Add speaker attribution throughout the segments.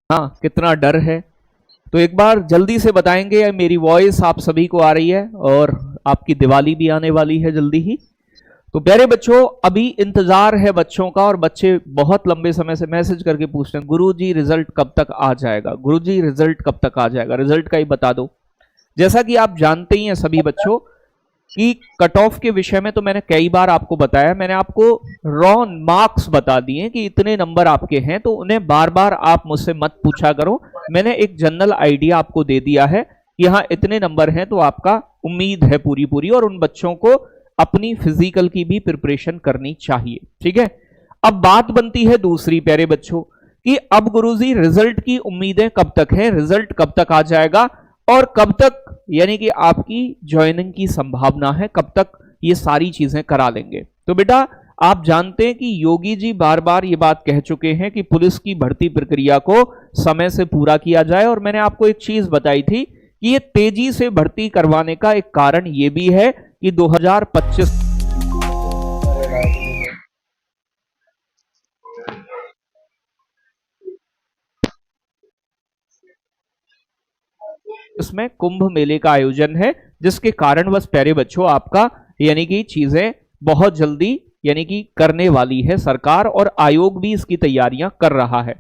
Speaker 1: हाँ, कितना डर है। तो एक बार जल्दी से बताएंगे, मेरी वॉइस आप सभी को आ रही है और आपकी दिवाली भी आने वाली है जल्दी ही। तो प्यारे बच्चों, अभी इंतजार है बच्चों का और बच्चे बहुत लंबे समय से मैसेज करके पूछते हैं, गुरुजी रिजल्ट कब तक आ जाएगा, गुरुजी रिजल्ट कब तक आ जाएगा, रिजल्ट का ही बता दो। जैसा कि आप जानते ही हैं सभी बच्चों कि कट ऑफ के विषय में तो मैंने कई बार आपको बताया, मैंने आपको रॉ मार्क्स बता दिए कि इतने नंबर आपके हैं, तो उन्हें बार बार आप मुझसे मत पूछा करो। मैंने एक जनरल आइडिया आपको दे दिया है कि हाँ इतने नंबर हैं, तो आपका उम्मीद है पूरी पूरी, और उन बच्चों को अपनी फिजिकल की भी प्रिपरेशन करनी चाहिए। ठीक है, अब बात बनती है दूसरी प्यारे बच्चों कि अब गुरुजी रिजल्ट की उम्मीदें कब तक है, रिजल्ट कब तक आ जाएगा और कब तक यानी कि आपकी ज्वाइनिंग की संभावना है, कब तक ये सारी चीजें करा लेंगे। तो बेटा आप जानते हैं कि योगी जी बार बार ये बात कह चुके हैं कि पुलिस की भर्ती प्रक्रिया को समय से पूरा किया जाए, और मैंने आपको एक चीज बताई थी कि ये तेजी से भर्ती करवाने का एक कारण ये भी है कि 2025 इसमें कुंभ मेले का आयोजन है, जिसके कारण बस प्यारे बच्चों आपका यानी कि चीजें बहुत जल्दी यानी कि करने वाली है सरकार, और आयोग भी इसकी तैयारियां कर रहा है।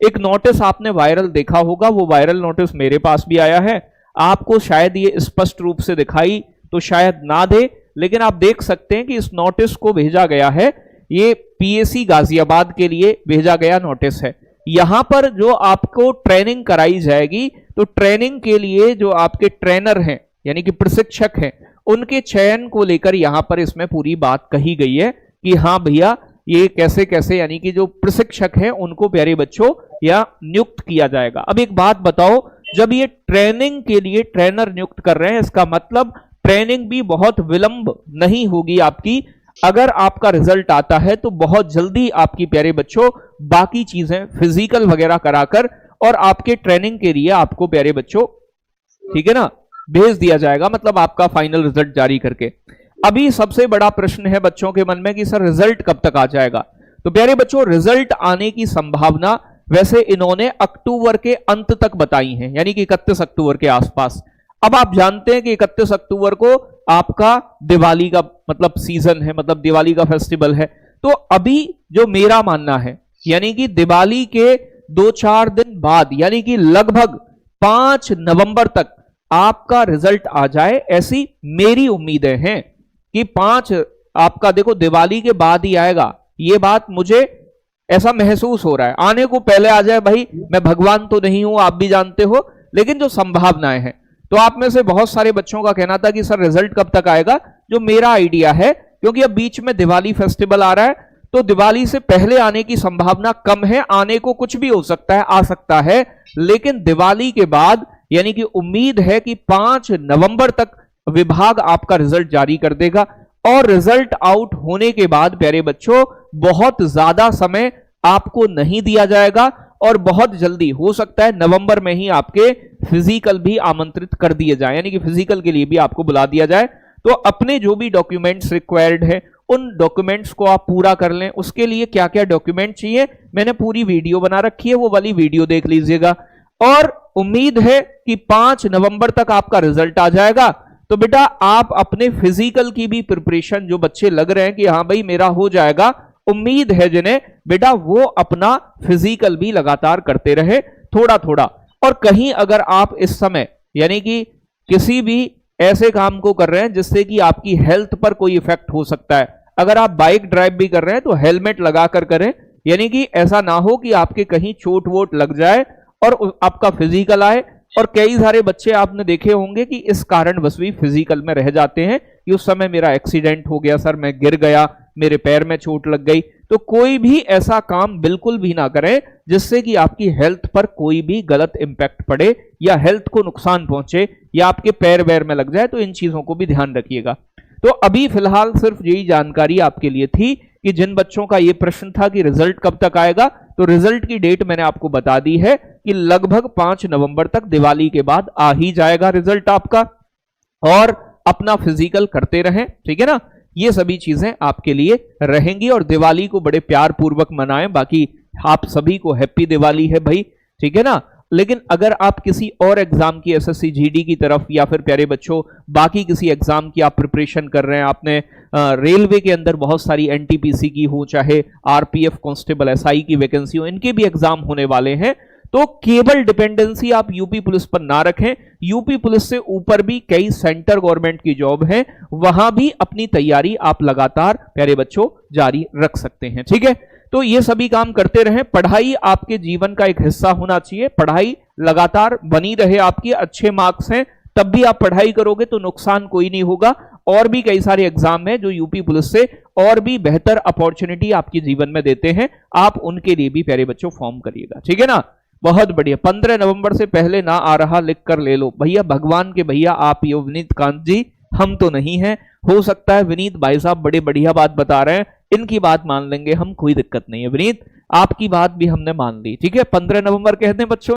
Speaker 1: एक नोटिस आपने वायरल देखा होगा, वो वायरल नोटिस मेरे पास भी आया है। आपको शायद ये स्पष्ट रूप से दिखाई तो शायद ना दे, लेकिन आप देख सकते हैं कि इस नोटिस को भेजा गया है, ये पीएसी गाजियाबाद के लिए भेजा गया नोटिस है। यहां पर जो आपको ट्रेनिंग कराई जाएगी, तो ट्रेनिंग के लिए जो आपके ट्रेनर हैं यानी कि प्रशिक्षक हैं, उनके चयन को लेकर यहां पर इसमें पूरी बात कही गई है कि हाँ भैया ये कैसे कैसे यानी कि जो प्रशिक्षक हैं उनको प्यारे बच्चों या नियुक्त किया जाएगा। अब एक बात बताओ, जब ये ट्रेनिंग के लिए ट्रेनर नियुक्त कर रहे हैं, इसका मतलब ट्रेनिंग भी बहुत विलंब नहीं होगी आपकी। अगर आपका रिजल्ट आता है तो बहुत जल्दी आपकी प्यारे बच्चों बाकी चीजें फिजिकल वगैरह कराकर और आपके ट्रेनिंग के लिए आपको प्यारे बच्चों ठीक है ना भेज दिया जाएगा, मतलब आपका फाइनल रिजल्ट जारी करके। अभी सबसे बड़ा प्रश्न है बच्चों के मन में कि सर रिजल्ट कब तक आ जाएगा। तो प्यारे बच्चों रिजल्ट आने की संभावना वैसे इन्होंने अक्टूबर के अंत तक बताई है, यानी कि 31 अक्टूबर के आसपास। अब आप जानते हैं कि 31 अक्टूबर को आपका दिवाली का मतलब सीजन है, मतलब दिवाली का फेस्टिवल है। तो अभी जो मेरा मानना है यानी कि दिवाली के 2-4 दिन बाद यानी कि लगभग 5 नवंबर तक आपका रिजल्ट आ जाए, ऐसी मेरी उम्मीदें हैं कि 5 आपका देखो दिवाली के बाद ही आएगा। ये बात मुझे ऐसा महसूस हो रहा है, आने को पहले आ जाए भाई, मैं भगवान तो नहीं हूं आप भी जानते हो, लेकिन जो संभावनाएं हैं। तो आप में से बहुत सारे बच्चों का कहना था कि सर रिजल्ट कब तक आएगा। जो मेरा आइडिया है, क्योंकि अब बीच में दिवाली फेस्टिवल आ रहा है, तो दिवाली से पहले आने की संभावना कम है, आने को कुछ भी हो सकता है, आ सकता है, लेकिन दिवाली के बाद यानी कि उम्मीद है कि 5 नवंबर तक विभाग आपका रिजल्ट जारी कर देगा। और रिजल्ट आउट होने के बाद प्यारे बच्चों बहुत ज्यादा समय आपको नहीं दिया जाएगा, और बहुत जल्दी हो सकता है नवंबर में ही आपके फिजिकल भी आमंत्रित कर दिए जाए, यानी कि फिजिकल के लिए भी आपको बुला दिया जाए। तो अपने जो भी डॉक्यूमेंट्स रिक्वायर्ड है उन डॉक्यूमेंट्स को आप पूरा कर लें। उसके लिए क्या क्या डॉक्यूमेंट चाहिए मैंने पूरी वीडियो बना रखी है, वो वाली वीडियो देख लीजिएगा। और उम्मीद है कि 5 नवंबर तक आपका रिजल्ट आ जाएगा। तो बेटा आप अपने फिजिकल की भी प्रिपरेशन, जो बच्चे लग रहे हैं कि हाँ भाई मेरा हो जाएगा, उम्मीद है जिन्हें, बेटा वो अपना फिजिकल भी लगातार करते रहे थोड़ा थोड़ा। और कहीं अगर आप इस समय यानी कि किसी भी ऐसे काम को कर रहे हैं जिससे कि आपकी हेल्थ पर कोई इफेक्ट हो सकता है, अगर आप बाइक ड्राइव भी कर रहे हैं तो हेलमेट लगाकर करें, यानी कि ऐसा ना हो कि आपके कहीं चोट वोट लग जाए और आपका फिजिकल आए। और कई सारे बच्चे आपने देखे होंगे कि इस कारण बस भी फिजिकल में रह जाते हैं कि उस समय मेरा एक्सीडेंट हो गया सर, मैं गिर गया, मेरे पैर में चोट लग गई। तो कोई भी ऐसा काम बिल्कुल भी ना करें जिससे कि आपकी हेल्थ पर कोई भी गलत इंपैक्ट पड़े या हेल्थ को नुकसान पहुंचे या आपके पैर वैर में लग जाए। तो इन चीजों को भी ध्यान रखिएगा। तो अभी फिलहाल सिर्फ यही जानकारी आपके लिए थी कि जिन बच्चों का यह प्रश्न था कि रिजल्ट कब तक आएगा, तो रिजल्ट की डेट मैंने आपको बता दी है कि लगभग 5 नवंबर तक दिवाली के बाद आ ही जाएगा रिजल्ट आपका। और अपना फिजिकल करते रहें, ठीक है ना, ये सभी चीजें आपके लिए रहेंगी। और दिवाली को बड़े प्यार पूर्वक मनाएं। बाकी आप सभी को हैप्पी दिवाली है भाई। ठीक है ना। लेकिन अगर आप किसी और एग्जाम की एसएससी जीडी की तरफ या फिर प्यारे बच्चों बाकी किसी एग्जाम की आप प्रिपरेशन कर रहे हैं, आपने रेलवे के अंदर बहुत सारी एनटीपीसी की हो, चाहे आरपीएफ कांस्टेबल एसआई की वैकेंसी हो, इनके भी एग्जाम होने वाले हैं, तो केवल डिपेंडेंसी आप यूपी पुलिस पर ना रखें। यूपी पुलिस से ऊपर भी कई सेंटर गवर्नमेंट की जॉब है, वहां भी अपनी तैयारी आप लगातार प्यारे बच्चों जारी रख सकते हैं। ठीक है, तो ये सभी काम करते रहें। पढ़ाई आपके जीवन का एक हिस्सा होना चाहिए, पढ़ाई लगातार बनी रहे आपकी, अच्छे मार्क्स हैं तब भी आप पढ़ाई करोगे तो नुकसान कोई नहीं होगा। और भी कई सारे एग्जाम हैं जो यूपी पुलिस से और भी बेहतर अपॉर्चुनिटी आपके जीवन में देते हैं, आप उनके लिए भी प्यारे बच्चों फॉर्म करिएगा। ठीक है ना, बहुत बढ़िया। 15 नवंबर से पहले ना आ रहा लिख कर ले लो भैया, भगवान के भैया आप ये विनीत कांत जी, हम तो नहीं हैं। हो सकता है विनीत भाई साहब बड़े बढ़िया बात बता रहे हैं, इनकी बात मान लेंगे हम, कोई दिक्कत नहीं है। विनीत आपकी बात भी हमने मान ली, ठीक है। 15 नवंबर कह दें बच्चों।